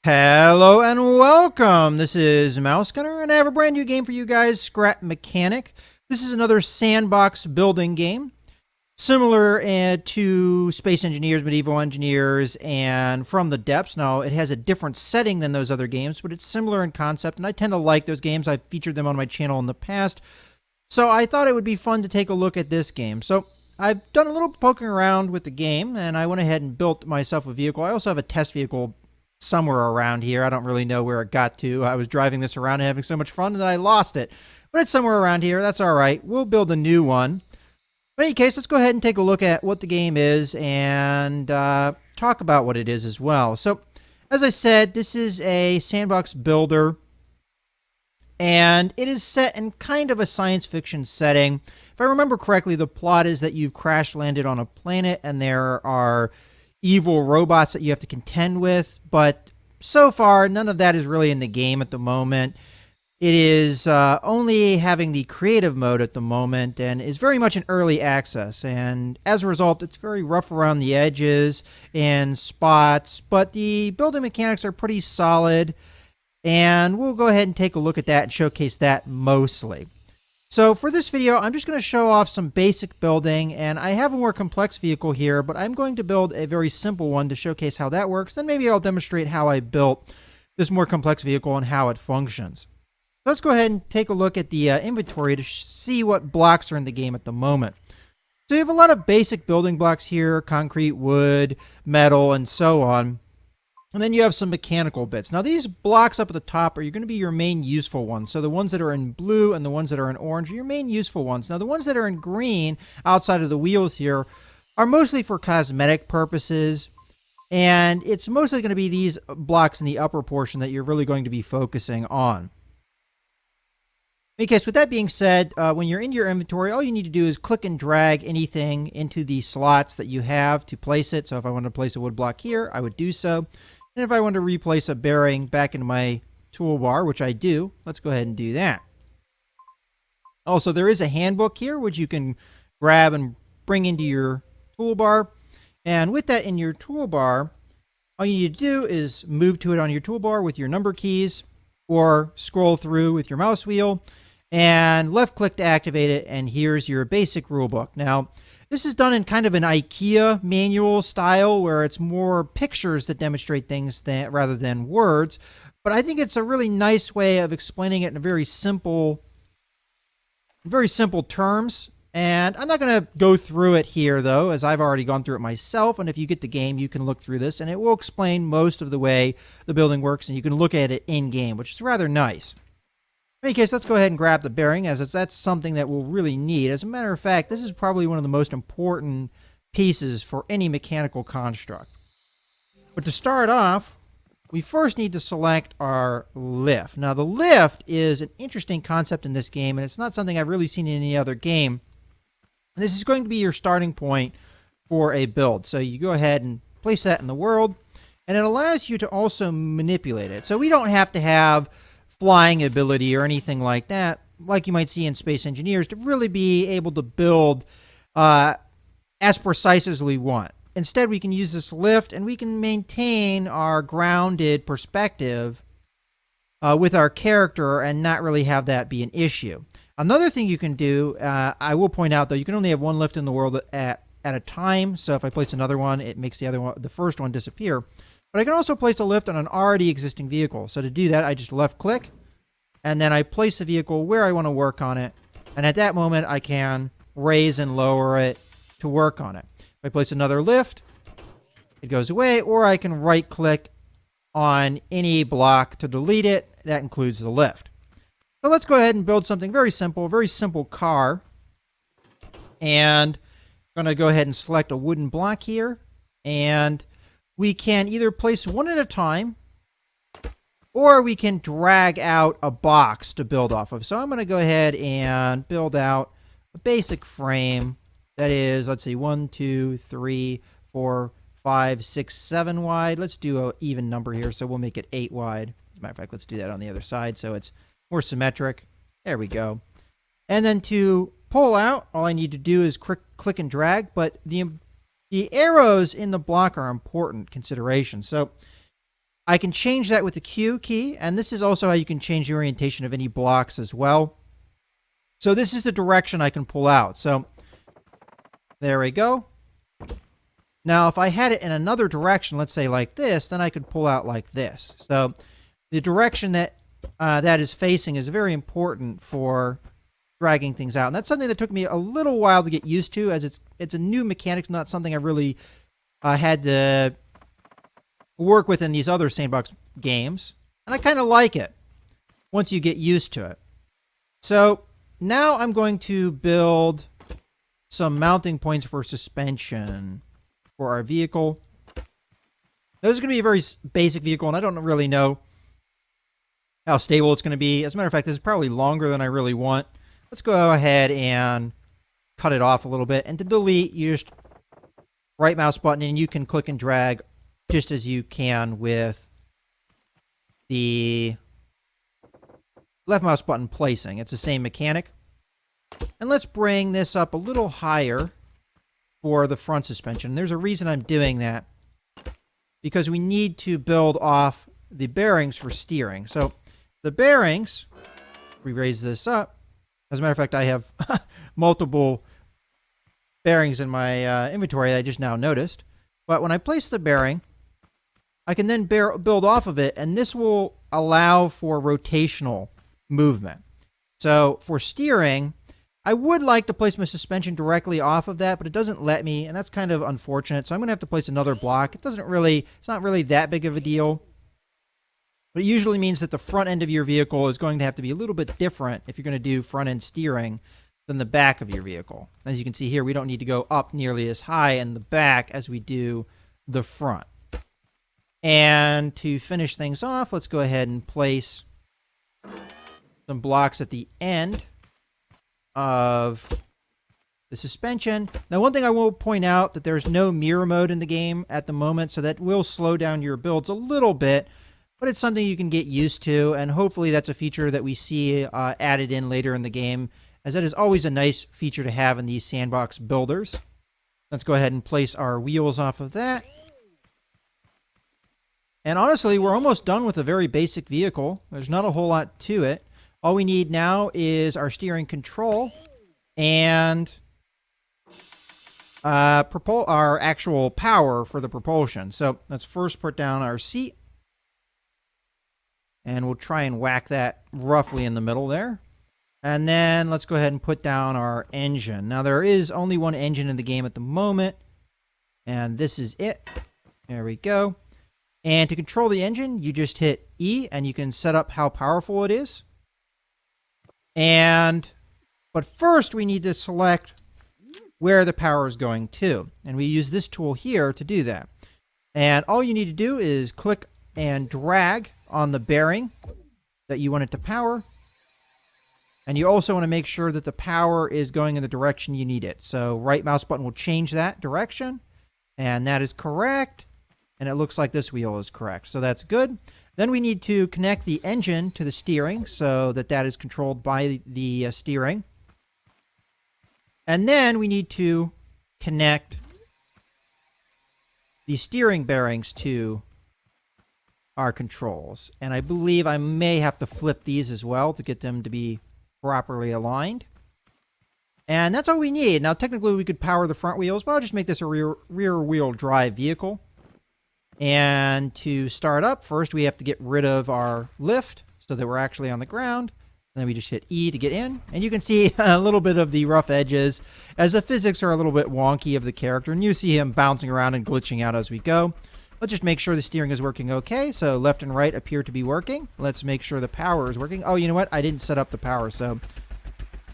Hello and welcome. This is Mouse Gunner, and I have a brand new game for you guys, Scrap Mechanic. This is another sandbox building game, similar to Space Engineers, Medieval Engineers, and From the Depths. Now, it has a different setting than those other games, but it's similar in concept, and I tend to like those games. I've featured them on my channel in the past, so I thought it would be fun to take a look at this game. So I've done a little poking around with the game, and I went ahead and built myself a vehicle. I also have a test vehicle somewhere around here. I don't really know where it got to. I was driving this around and having so much fun that I lost it. But it's somewhere around here. That's all right. We'll build a new one. But in any case, let's go ahead and take a look at what the game is and talk about what it is as well. So, as I said, this is a sandbox builder, and it is set in kind of a science fiction setting. If I remember correctly, the plot is that you've crash landed on a planet and there are evil robots that you have to contend with, but so far none of that is really in the game at the moment. It is only having the creative mode at the moment and is very much in early access, and as a result it's very rough around the edges and spots, but the building mechanics are pretty solid, and we'll go ahead and take a look at that and showcase that mostly. So for this video, I'm just going to show off some basic building, and I have a more complex vehicle here, but I'm going to build a very simple one to showcase how that works. Then maybe I'll demonstrate how I built this more complex vehicle and how it functions. So let's go ahead and take a look at the inventory to see what blocks are in the game at the moment. So you have a lot of basic building blocks here: concrete, wood, metal, and so on. And then you have some mechanical bits. Now these blocks up at the top are going to be your main useful ones. So the ones that are in blue and the ones that are in orange are your main useful ones. Now the ones that are in green outside of the wheels here are mostly for cosmetic purposes. And it's mostly going to be these blocks in the upper portion that you're really going to be focusing on. Because with that being said, when you're in your inventory, all you need to do is click and drag anything into the slots that you have to place it. So if I want to place a wood block here, I would do so. And if I want to replace a bearing back into my toolbar, which I do, let's go ahead and do that. Also, there is a handbook here, which you can grab and bring into your toolbar. And with that in your toolbar, all you need to do is move to it on your toolbar with your number keys, or scroll through with your mouse wheel, and left click to activate it, and here's your basic rulebook. Now, this is done in kind of an IKEA manual style where it's more pictures that demonstrate things rather than words. But I think it's a really nice way of explaining it in very simple terms. And I'm not going to go through it here, though, as I've already gone through it myself. And if you get the game, you can look through this, and it will explain most of the way the building works, and you can look at it in-game, which is rather nice. In any case, let's go ahead and grab the bearing, as that's something that we'll really need. As a matter of fact, this is probably one of the most important pieces for any mechanical construct. But to start off, we first need to select our lift. Now, the lift is an interesting concept in this game, and it's not something I've really seen in any other game. And this is going to be your starting point for a build. So you go ahead and place that in the world, and it allows you to also manipulate it. So we don't have to have flying ability or anything like that, like you might see in Space Engineers, to really be able to build as precise as we want. Instead, we can use this lift, and we can maintain our grounded perspective with our character and not really have that be an issue. Another thing you can do, I will point out, though, you can only have one lift in the world at a time. So if I place another one, it makes the first one disappear. But I can also place a lift on an already existing vehicle. So to do that, I just left click, and then I place the vehicle where I want to work on it. And at that moment, I can raise and lower it to work on it. If I place another lift, it goes away, or I can right click on any block to delete it. That includes the lift. So let's go ahead and build something very simple, a very simple car. And I'm going to go ahead and select a wooden block here, and we can either place one at a time, or we can drag out a box to build off of. So I'm going to go ahead and build out a basic frame that is, let's see, 1, 2, 3, 4, 5, 6, 7 wide. Let's do an even number here, so we'll make it 8 wide. As a matter of fact, let's do that on the other side so it's more symmetric. There we go. And then to pull out, all I need to do is click and drag, but the arrows in the block are important consideration. So I can change that with the Q key, and this is also how you can change the orientation of any blocks as well. So this is the direction I can pull out. So there we go. Now, if I had it in another direction, let's say like this, then I could pull out like this. So the direction that that is facing is very important for dragging things out. And that's something that took me a little while to get used to, as it's a new mechanic, not something I've really had to work with in these other sandbox games. And I kind of like it once you get used to it. So now I'm going to build some mounting points for suspension for our vehicle. This is going to be a very basic vehicle, and I don't really know how stable it's going to be. As a matter of fact, this is probably longer than I really want. Let's go ahead and cut it off a little bit. And to delete, you just right mouse button, and you can click and drag just as you can with the left mouse button placing. It's the same mechanic. And let's bring this up a little higher for the front suspension. There's a reason I'm doing that, because we need to build off the bearings for steering. So the bearings, we raise this up. As a matter of fact, I have multiple bearings in my inventory that I just now noticed. But when I place the bearing, I can then build off of it, and this will allow for rotational movement. So for steering, I would like to place my suspension directly off of that, but it doesn't let me, and that's kind of unfortunate. So I'm going to have to place another block. It's not really that big of a deal. But it usually means that the front end of your vehicle is going to have to be a little bit different if you're going to do front end steering than the back of your vehicle. As you can see here, we don't need to go up nearly as high in the back as we do the front. And to finish things off, let's go ahead and place some blocks at the end of the suspension. Now, one thing I will point out, that there's no mirror mode in the game at the moment, so that will slow down your builds a little bit, but it's something you can get used to, and hopefully that's a feature that we see added in later in the game, as that is always a nice feature to have in these sandbox builders. Let's go ahead and place our wheels off of that. And honestly, we're almost done with a very basic vehicle. There's not a whole lot to it. All we need now is our steering control and our actual power for the propulsion. So let's first put down our seat. And we'll try and whack that roughly in the middle there. And then let's go ahead and put down our engine. Now, there is only one engine in the game at the moment, and this is it. There we go. And to control the engine, you just hit E, and you can set up how powerful it is. But first, we need to select where the power is going to. And we use this tool here to do that. And all you need to do is click and drag on the bearing that you want it to power. And you also want to make sure that the power is going in the direction you need it. So right mouse button will change that direction. And that is correct. And it looks like this wheel is correct. So that's good. Then we need to connect the engine to the steering so that that is controlled by the steering. And then we need to connect the steering bearings to our controls. And I believe I may have to flip these as well to get them to be properly aligned. And that's all we need. Now, technically, we could power the front wheels, but I'll just make this a rear-wheel drive vehicle. And to start up, first we have to get rid of our lift so that we're actually on the ground. And then we just hit E to get in. And you can see a little bit of the rough edges, as the physics are a little bit wonky of the character. And you see him bouncing around and glitching out as we go. Let's just make sure the steering is working okay. So left and right appear to be working. Let's make sure the power is working. Oh, you know what? I didn't set up the power, so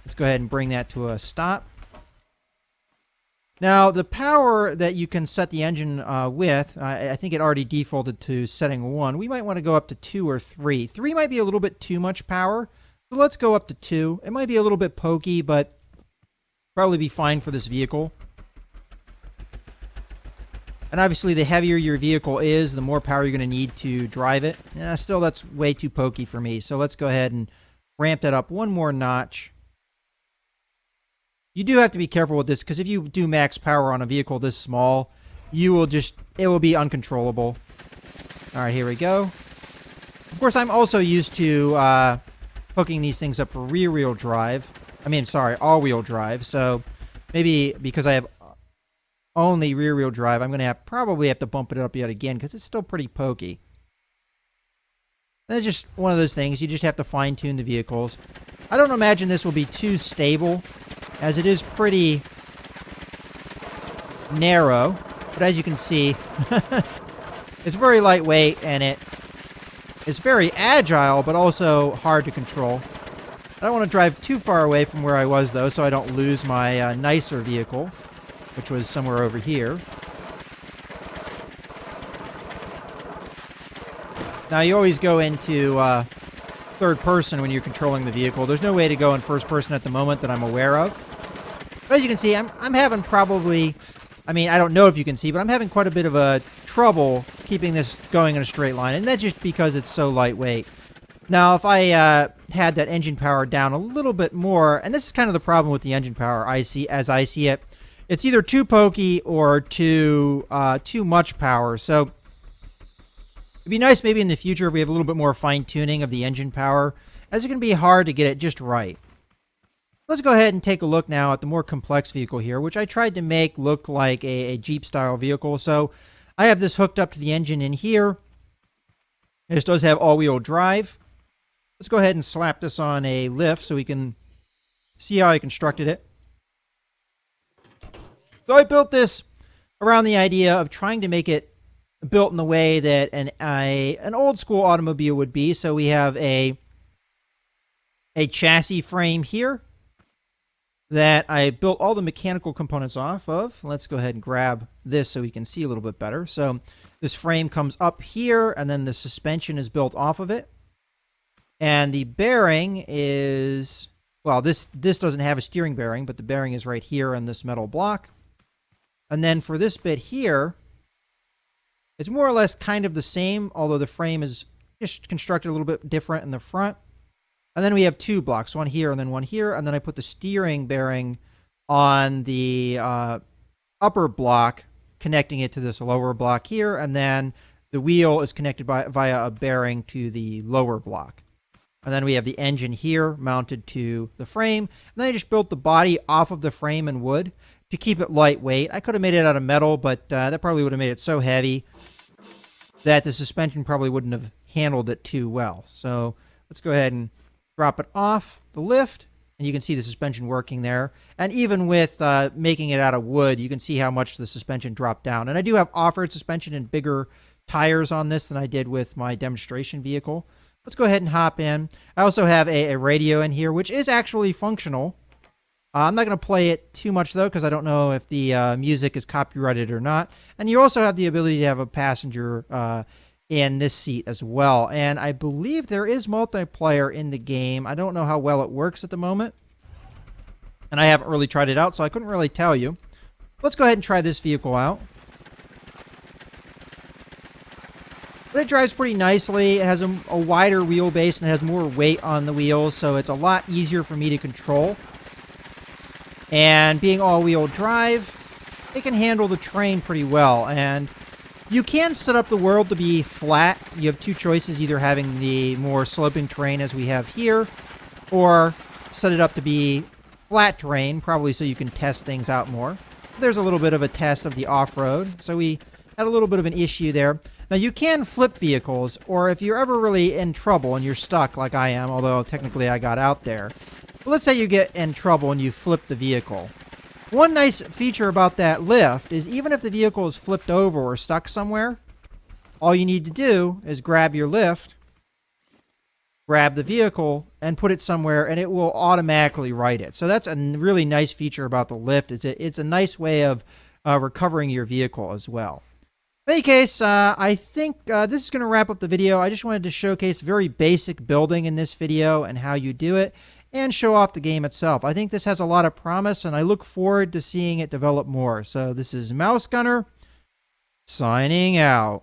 let's go ahead and bring that to a stop. Now, the power that you can set the engine with, I think it already defaulted to setting 1. We might want to go up to 2 or 3. 3 might be a little bit too much power, so let's go up to 2. It might be a little bit pokey, but probably be fine for this vehicle. And obviously, the heavier your vehicle is, the more power you're going to need to drive it. Still, that's way too pokey for me, so let's go ahead and ramp that up one more notch. You do have to be careful with this, because if you do max power on a vehicle this small, it will be uncontrollable. All right, here we go. Of course, I'm also used to hooking these things up for rear-wheel drive. All-wheel drive. So maybe because I have only rear-wheel drive, I'm going to probably have to bump it up yet again because it's still pretty pokey. And it's just one of those things. You just have to fine-tune the vehicles. I don't imagine this will be too stable, as it is pretty narrow. But as you can see, it's very lightweight, and it's very agile, but also hard to control. I don't want to drive too far away from where I was, though, so I don't lose my nicer vehicle, which was somewhere over here. Now, you always go into third person when you're controlling the vehicle. There's no way to go in first person at the moment that I'm aware of. But as you can see, I'm having probably... I mean, I don't know if you can see, but I'm having quite a bit of a trouble keeping this going in a straight line, and that's just because it's so lightweight. Now, if I had that engine power down a little bit more, and this is kind of the problem with the engine power as I see it, it's either too pokey or too much power. So it'd be nice maybe in the future if we have a little bit more fine-tuning of the engine power, as it can be hard to get it just right. Let's go ahead and take a look now at the more complex vehicle here, which I tried to make look like a Jeep-style vehicle. So I have this hooked up to the engine in here. This does have all-wheel drive. Let's go ahead and slap this on a lift so we can see how I constructed it. So I built this around the idea of trying to make it built in the way that an old-school automobile would be. So we have a chassis frame here that I built all the mechanical components off of. Let's go ahead and grab this so we can see a little bit better. So this frame comes up here, and then the suspension is built off of it. And the bearing is, well, this doesn't have a steering bearing, but the bearing is right here on this metal block. And then for this bit here, it's more or less kind of the same, although the frame is just constructed a little bit different in the front. And then we have two blocks, one here and then one here. And then I put the steering bearing on the upper block, connecting it to this lower block here. And then the wheel is connected via a bearing to the lower block. And then we have the engine here mounted to the frame. And then I just built the body off of the frame in wood to keep it lightweight. I could have made it out of metal, but that probably would have made it so heavy that the suspension probably wouldn't have handled it too well. So let's go ahead and drop it off the lift, and you can see the suspension working there. And even with making it out of wood, you can see how much the suspension dropped down. And I do have off-road suspension and bigger tires on this than I did with my demonstration vehicle. Let's go ahead and hop in. I also have a radio in here, which is actually functional. I'm not going to play it too much, though, because I don't know if the music is copyrighted or not. And you also have the ability to have a passenger in this seat as well. And I believe there is multiplayer in the game. I don't know how well it works at the moment. And I haven't really tried it out, so I couldn't really tell you. Let's go ahead and try this vehicle out. But it drives pretty nicely. It has a wider wheelbase and it has more weight on the wheels, so it's a lot easier for me to control. And being all-wheel drive, it can handle the terrain pretty well. And you can set up the world to be flat. You have two choices, either having the more sloping terrain as we have here, or set it up to be flat terrain, probably so you can test things out more. There's a little bit of a test of the off-road, so we had a little bit of an issue there. Now, you can flip vehicles, or if you're ever really in trouble and you're stuck like I am, although technically I got out there. But let's say you get in trouble and you flip the vehicle. One nice feature about that lift is even if the vehicle is flipped over or stuck somewhere, all you need to do is grab your lift, grab the vehicle, and put it somewhere, and it will automatically right it. So that's a really nice feature about the lift. It's a nice way of recovering your vehicle as well. In any case, I think this is going to wrap up the video. I just wanted to showcase very basic building in this video and how you do it, and show off the game itself. I think this has a lot of promise, and I look forward to seeing it develop more. So this is Mouse Gunner, signing out.